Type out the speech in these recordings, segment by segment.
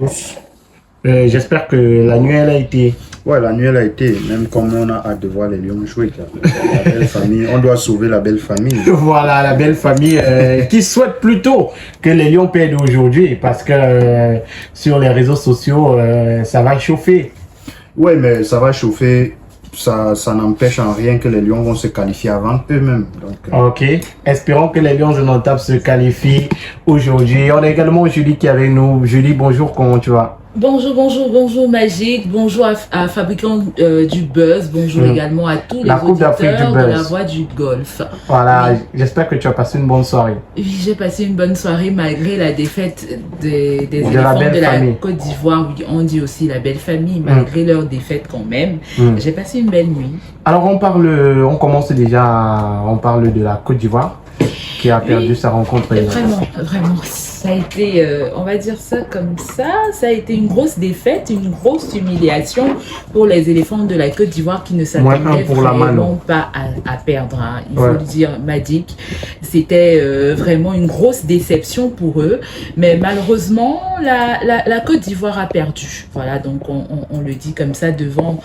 tous. J'espère que la nuit elle a été. Ouais, la nuit elle a été, même comme on a hâte de voir les Lions jouer. La belle famille, on doit sauver la belle famille. Voilà, la belle famille qui souhaite plutôt que les Lions perdent aujourd'hui parce que sur les réseaux sociaux, ça va chauffer. Ouais, mais ça va chauffer. Ça n'empêche en rien que les Lions vont se qualifier avant eux-mêmes. Ok, espérons que les Lions de notre table se qualifient aujourd'hui. On a également Julie qui est avec nous. Julie, bonjour, comment tu vas? Bonjour Magique, bonjour à Fabricant du Buzz, bonjour également à tous les auditeurs de la Voix du Golf. Voilà, oui. J'espère que tu as passé une bonne soirée. Oui, j'ai passé une bonne soirée malgré la défaite des éléphants de la Côte d'Ivoire. Oui, on dit aussi la belle famille, malgré leur défaite quand même. J'ai passé une belle nuit. Alors on commence déjà, on parle de la Côte d'Ivoire qui a perdu sa rencontre. Vraiment, ça a été, on va dire ça comme ça a été une grosse défaite, une grosse humiliation pour les éléphants de la Côte d'Ivoire qui ne s'attendaient vraiment pas à perdre. Hein. Il faut le dire, Madik, c'était vraiment une grosse déception pour eux, mais malheureusement, la Côte d'Ivoire a perdu. Voilà, donc on le dit comme ça devant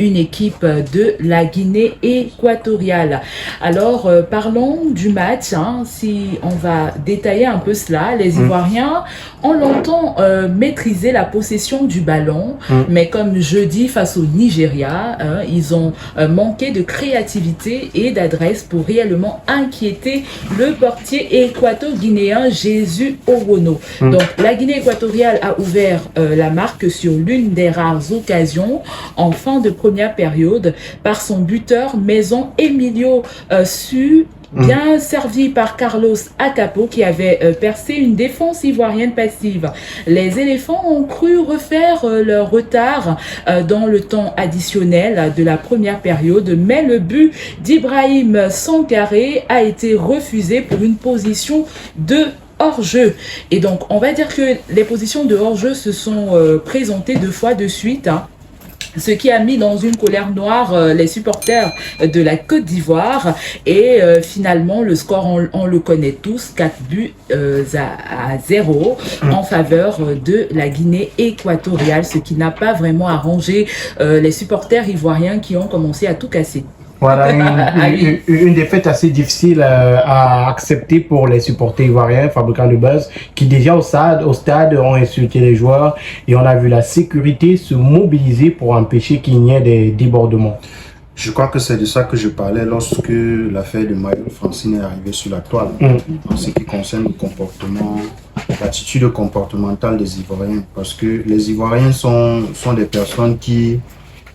une équipe de la Guinée équatoriale. Alors, parlons du match, hein, si on va détailler un peu cela. Les Ivoiriens ont longtemps maîtrisé la possession du ballon, mais comme jeudi face au Nigeria, ils ont manqué de créativité et d'adresse pour réellement inquiéter le portier équato-guinéen Jésus Owono. Donc la Guinée équatoriale a ouvert la marque sur l'une des rares occasions en fin de première période par son buteur maison Emilio Su, bien servi par Carlos Acapo qui avait percé une défense ivoirienne passive. Les éléphants ont cru refaire leur retard dans le temps additionnel de la première période, mais le but d'Ibrahim Sangaré a été refusé pour une position de hors-jeu. Et donc, on va dire que les positions de hors-jeu se sont présentées 2 fois de suite, hein. Ce qui a mis dans une colère noire les supporters de la Côte d'Ivoire. Et finalement, le score, on le connaît tous, 4 buts à 0 en faveur de la Guinée équatoriale, ce qui n'a pas vraiment arrangé les supporters ivoiriens qui ont commencé à tout casser. Voilà, une défaite assez difficile à accepter pour les supporters ivoiriens, Fabricant de Buzz, qui déjà au stade ont insulté les joueurs et on a vu la sécurité se mobiliser pour empêcher qu'il n'y ait des débordements. Je crois que c'est de ça que je parlais lorsque l'affaire de Mayol Francine est arrivée sur la toile, en ce qui concerne le comportement, l'attitude comportementale des Ivoiriens, parce que les Ivoiriens sont des personnes qui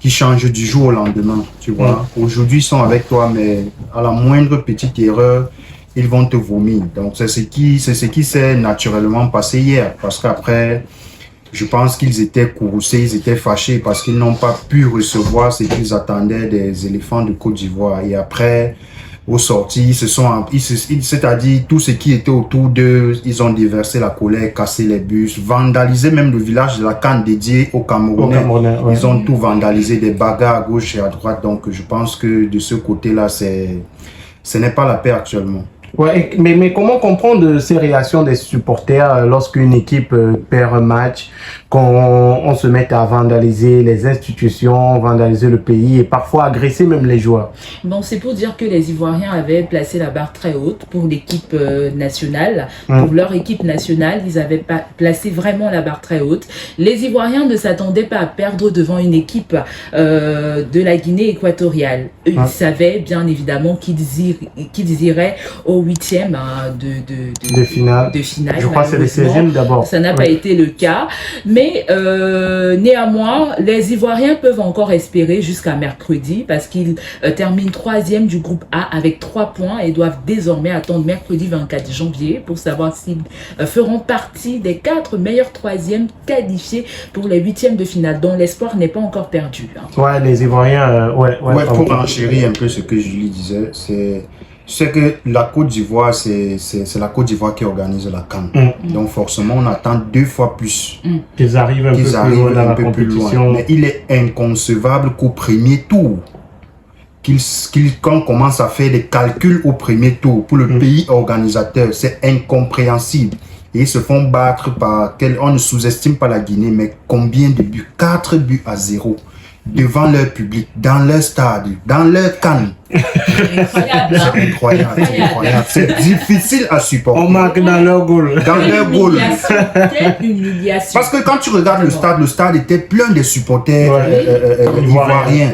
changent du jour au lendemain, tu vois. Aujourd'hui, ils sont avec toi, mais à la moindre petite erreur, ils vont te vomir. Donc, c'est ce qui s'est naturellement passé hier. Parce qu'après, je pense qu'ils étaient courroucés, ils étaient fâchés parce qu'ils n'ont pas pu recevoir ce qu'ils attendaient des éléphants de Côte d'Ivoire. Et après, aux sorties, c'est-à-dire tout ce qui était autour d'eux, ils ont déversé la colère, cassé les bus, vandalisé même le village de la Cannes dédié aux Camerounais. Ils ont tout vandalisé, des bagarres à gauche et à droite. Donc je pense que de ce côté-là, ce n'est pas la paix actuellement. Ouais, mais comment comprendre ces réactions des supporters lorsqu'une équipe perd un match, qu'on se met à vandaliser les institutions, vandaliser le pays et parfois agresser même les joueurs? Bon, c'est pour dire que les Ivoiriens avaient placé la barre très haute pour l'équipe nationale. Pour leur équipe nationale, ils avaient placé vraiment la barre très haute. Les Ivoiriens ne s'attendaient pas à perdre devant une équipe de la Guinée équatoriale. Eux, ils savaient bien évidemment qu'ils iraient au 8e de finale. Je crois que c'est le 16e d'abord. Ça n'a pas été le cas. Mais néanmoins, les Ivoiriens peuvent encore espérer jusqu'à mercredi parce qu'ils terminent 3e du groupe A avec 3 points et doivent désormais attendre mercredi 24 janvier pour savoir s'ils feront partie des 4 meilleurs 3e qualifiés pour les 8e de finale, dont l'espoir n'est pas encore perdu. Hein. Ouais, les Ivoiriens... pour enchérir un peu ce que Julie disait, c'est que la Côte d'Ivoire, c'est la Côte d'Ivoire qui organise la CAN. Donc forcément, on attend 2 fois plus qu'ils arrivent un peu plus loin. Mais il est inconcevable qu'au premier tour, qu'on commence à faire des calculs au premier tour pour le pays organisateur, c'est incompréhensible. et ils se font battre par... On ne sous-estime pas la Guinée, mais combien de buts? 4 buts à 0 devant leur public, dans leur stade, dans leur canne. C'est incroyable. C'est difficile à supporter. On marque dans leur goal. Dans leur goal. Humiliation. Parce que quand tu regardes le stade était plein de supporters ivoiriens.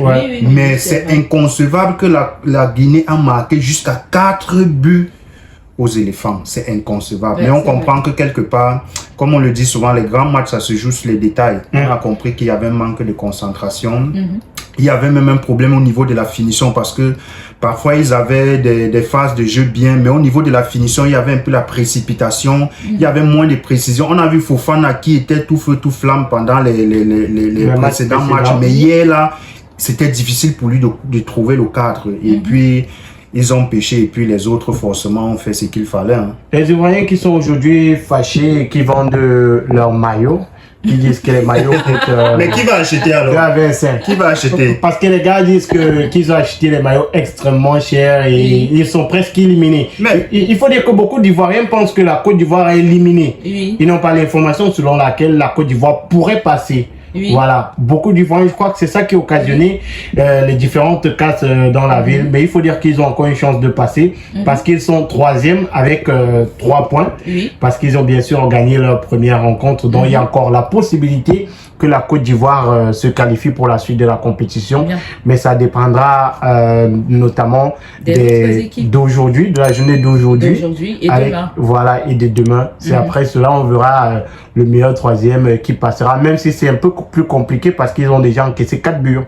Mais c'est inconcevable que la Guinée a marqué jusqu'à 4 buts aux éléphants. C'est inconcevable. Mais on comprend que quelque part, comme on le dit souvent, les grands matchs, ça se joue sur les détails. On a compris qu'il y avait un manque de concentration. Il y avait même un problème au niveau de la finition parce que parfois ils avaient des phases de jeu bien, mais au niveau de la finition, il y avait un peu la précipitation, il y avait moins de précision. On a vu Fofana qui était tout feu, tout flamme pendant les précédents matchs, mais hier là, c'était difficile pour lui de trouver le cadre. Et puis, ils ont pêché et puis les autres forcément ont fait ce qu'il fallait. Les Ivoiriens qui sont aujourd'hui fâchés et qui vendent leurs maillots, qui disent que les maillots coûtent... Mais qui va acheter alors? Qui va acheter? Parce que les gars disent qu'ils ont acheté les maillots extrêmement chers et ils sont presque éliminés. Mais il faut dire que beaucoup d'Ivoiriens pensent que la Côte d'Ivoire est éliminée. Ils n'ont pas l'information selon laquelle la Côte d'Ivoire pourrait passer. Voilà, beaucoup d'Ivoiriens, je crois que c'est ça qui a occasionné les différentes casses dans la ville. Mais il faut dire qu'ils ont encore une chance de passer parce qu'ils sont 3e avec 3 points. Parce qu'ils ont bien sûr gagné leur première rencontre. Donc il y a encore la possibilité que la Côte d'Ivoire se qualifie pour la suite de la compétition. Mais ça dépendra notamment d'aujourd'hui, de la journée d'aujourd'hui. Et demain. Voilà, et de demain. C'est après cela, on verra le meilleur 3e qui passera, même si c'est un peu plus compliqué parce qu'ils ont déjà encaissé 4 buts.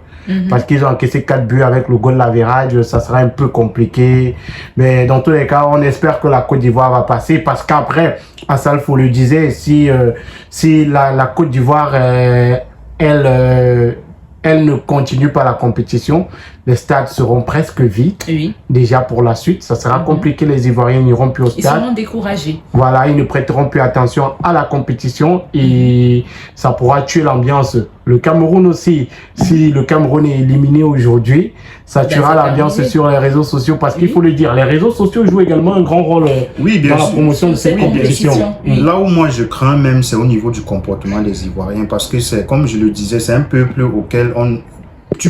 Parce qu'ils ont encaissé 4 buts avec le goal l'average, ça sera un peu compliqué. Mais dans tous les cas, on espère que la Côte d'Ivoire va passer parce qu'après, Assalfo le disait, si la Côte d'Ivoire, elle ne continue pas la compétition, les stades seront presque vides. Déjà pour la suite, ça sera compliqué. Les Ivoiriens n'iront plus au stade. Ils seront découragés. Voilà, ils ne prêteront plus attention à la compétition et ça pourra tuer l'ambiance. Le Cameroun aussi, si le Cameroun est éliminé aujourd'hui, ça tuera l'ambiance sur les réseaux sociaux parce qu'il faut le dire, les réseaux sociaux jouent également un grand rôle dans la promotion de cette compétition. Là où moi je crains même, c'est au niveau du comportement des Ivoiriens parce que c'est, comme je le disais, c'est un peuple auquel tu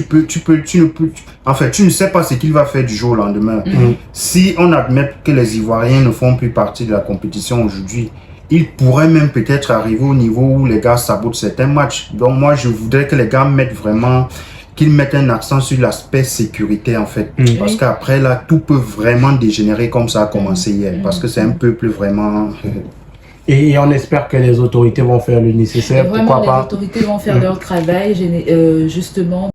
ne sais pas ce qu'il va faire du jour au lendemain. Si on admet que les Ivoiriens ne font plus partie de la compétition aujourd'hui, il pourrait même peut-être arriver au niveau où les gars sabotent certains matchs. Donc moi, je voudrais que les gars qu'ils mettent un accent sur l'aspect sécurité en fait. Parce qu'après là, tout peut vraiment dégénérer comme ça a commencé hier. Parce que c'est un peuple vraiment... Et on espère que les autorités vont faire le nécessaire. Pourquoi pas. Les autorités vont faire leur travail, justement.